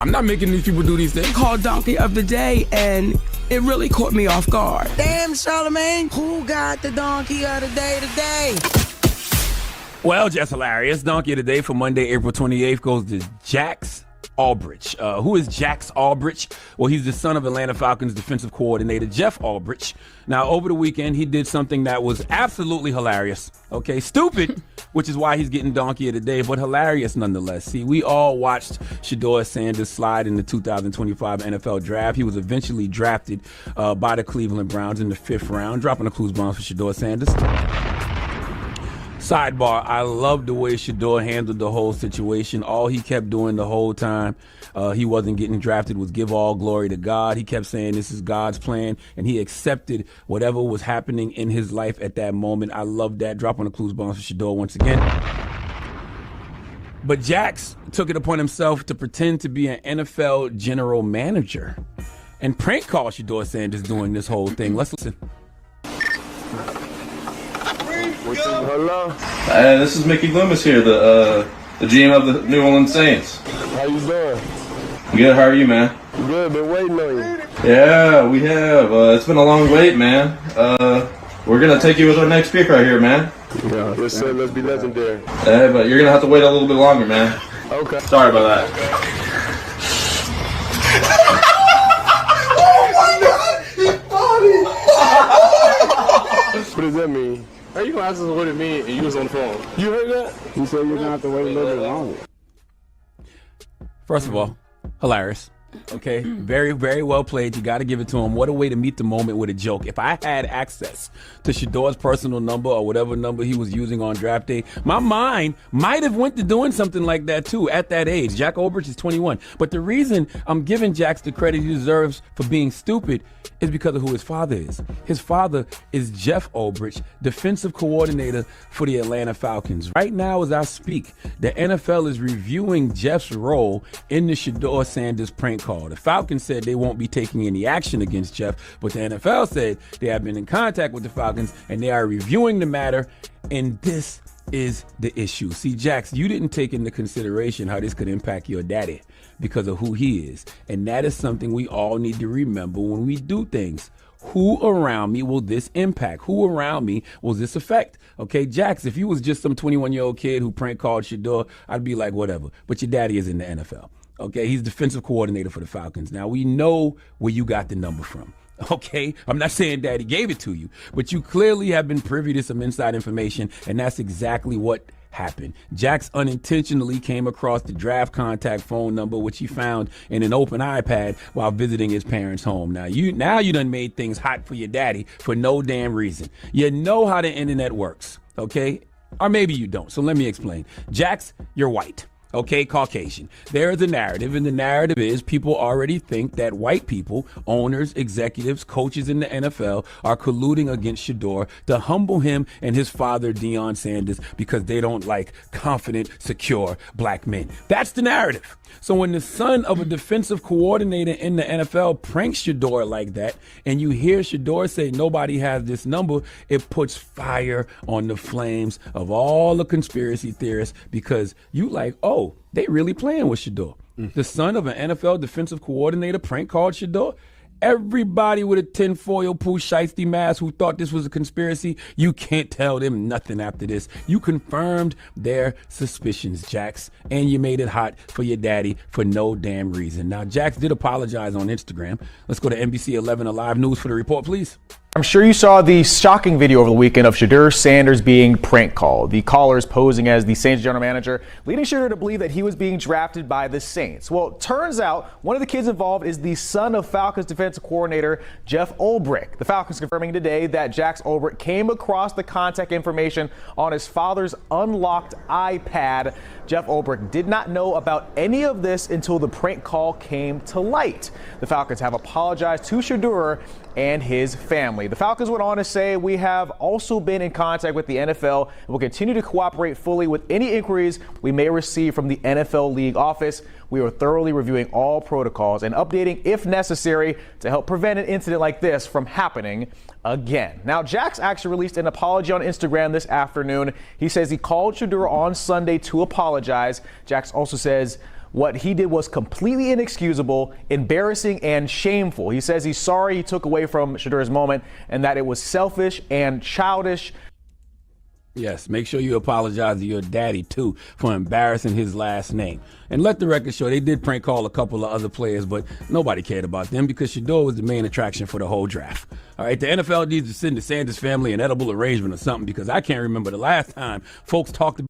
I'm not making these people do these things. Called Donkey of the Day, and it really caught me off guard. Damn, Charlamagne, who got the Donkey of the Day today? Well, just hilarious. Donkey of the Day for Monday, April 28th goes to Jax Ulbrich. Who is Jax Ulbrich? Well, he's the son of Atlanta Falcons defensive coordinator Jeff Ulbrich. Now, over the weekend, he did something that was absolutely hilarious. Okay, stupid, which is why he's getting Donkey of the Day, but hilarious nonetheless. See, we all watched Shedeur Sanders slide in the 2025 NFL Draft. He was eventually drafted by the Cleveland Browns in the 5th round. Dropping the clues bombs for Shedeur Sanders. Sidebar, I love the way Shedeur handled the whole situation. All he kept doing the whole time he wasn't getting drafted was give all glory to God. He kept saying this is God's plan, and he accepted whatever was happening in his life at that moment. I love that. Drop on the clues bombs for Shedeur once again. But Jax took it upon himself to pretend to be an NFL general manager and prank call Shedeur Sanders doing this whole thing. Let's listen. Hello? Hey, this is Mickey Loomis here, the GM of the New Orleans Saints. How you doing? Good, how are you, man? Good, been waiting on you. Yeah, we have. It's been a long wait, man. We're going to take you as our next pick right here, man. Yeah, yes, sir, let's be legendary. Hey, but you're going to have to wait a little bit longer, man. Okay. Sorry about that. What does that mean? How you gonna ask us what it means and you was on the phone? You heard that? He said you're gonna have to wait a little bit longer. First of all, hilarious. Okay, very, very well played. You got to give it to him. What a way to meet the moment with a joke. If I had access to Shedeur's personal number or whatever number he was using on draft day, my mind might have went to doing something like that too at that age. Jax Ulbrich is 21. But the reason I'm giving Jax the credit he deserves for being stupid is because of who his father is. His father is Jeff Ulbrich, defensive coordinator for the Atlanta Falcons. Right now, as I speak, the NFL is reviewing Jeff's role in the Shedeur Sanders prank call. The Falcons said they won't be taking any action against Jeff, but the NFL said they have been in contact with the Falcons and they are reviewing the matter, and this is the issue. See, Jax, you didn't take into consideration how this could impact your daddy because of who he is, and that is something we all need to remember when we do things. Who around me will this impact? Who around me will this affect? Okay, Jax, if you was just some 21-year-old kid who prank called Shedeur, I'd be like, whatever. But your daddy is in the NFL. Okay, he's defensive coordinator for the Falcons. Now, we know where you got the number from. Okay, I'm not saying daddy gave it to you, but you clearly have been privy to some inside information, and that's exactly what happened. Jax unintentionally came across the draft contact phone number, which he found in an open iPad while visiting his parents' home. Now you done made things hot for your daddy for no damn reason. You know how the internet works, okay? Or maybe you don't, so let me explain. Jax, you're white. Okay, Caucasian. There is a narrative, and the narrative is people already think that white people, owners, executives, coaches in the NFL are colluding against Shedeur to humble him and his father, Deion Sanders, because they don't like confident, secure black men. That's the narrative. So when the son of a defensive coordinator in the NFL pranks Shedeur like that, and you hear Shedeur say nobody has this number, it puts fire on the flames of all the conspiracy theorists, because you like, oh, they really playing with Shedeur. The son of an NFL defensive coordinator prank called Shedeur. Everybody with a tinfoil Pooh Shiesty mask who thought this was a conspiracy, you can't tell them nothing after this. You confirmed their suspicions, Jax, and you made it hot for your daddy for no damn reason. Now, Jax did apologize on Instagram. Let's go to NBC 11 Alive News for the report, please. I'm sure you saw the shocking video over the weekend of Shedeur Sanders being prank called. The callers posing as the Saints general manager, leading Shedeur to believe that he was being drafted by the Saints. Well, it turns out one of the kids involved is the son of Falcons defensive coordinator Jeff Ulbrich. The Falcons confirming today that Jax Ulbrich came across the contact information on his father's unlocked iPad. Jeff Ulbrich did not know about any of this until the prank call came to light. The Falcons have apologized to Shedeur and his family. The Falcons went on to say, we have also been in contact with the NFL and will continue to cooperate fully with any inquiries we may receive from the NFL League office. We are thoroughly reviewing all protocols and updating if necessary to help prevent an incident like this from happening again. Now, Jax actually released an apology on Instagram this afternoon. He says he called Shedeur on Sunday to apologize. Jax also says, what he did was completely inexcusable, embarrassing, and shameful. He says he's sorry he took away from Shedeur's moment and that it was selfish and childish. Yes, make sure you apologize to your daddy, too, for embarrassing his last name. And let the record show they did prank call a couple of other players, but nobody cared about them because Shedeur was the main attraction for the whole draft. All right, the NFL needs to send the Sanders family an edible arrangement or something because I can't remember the last time folks talked about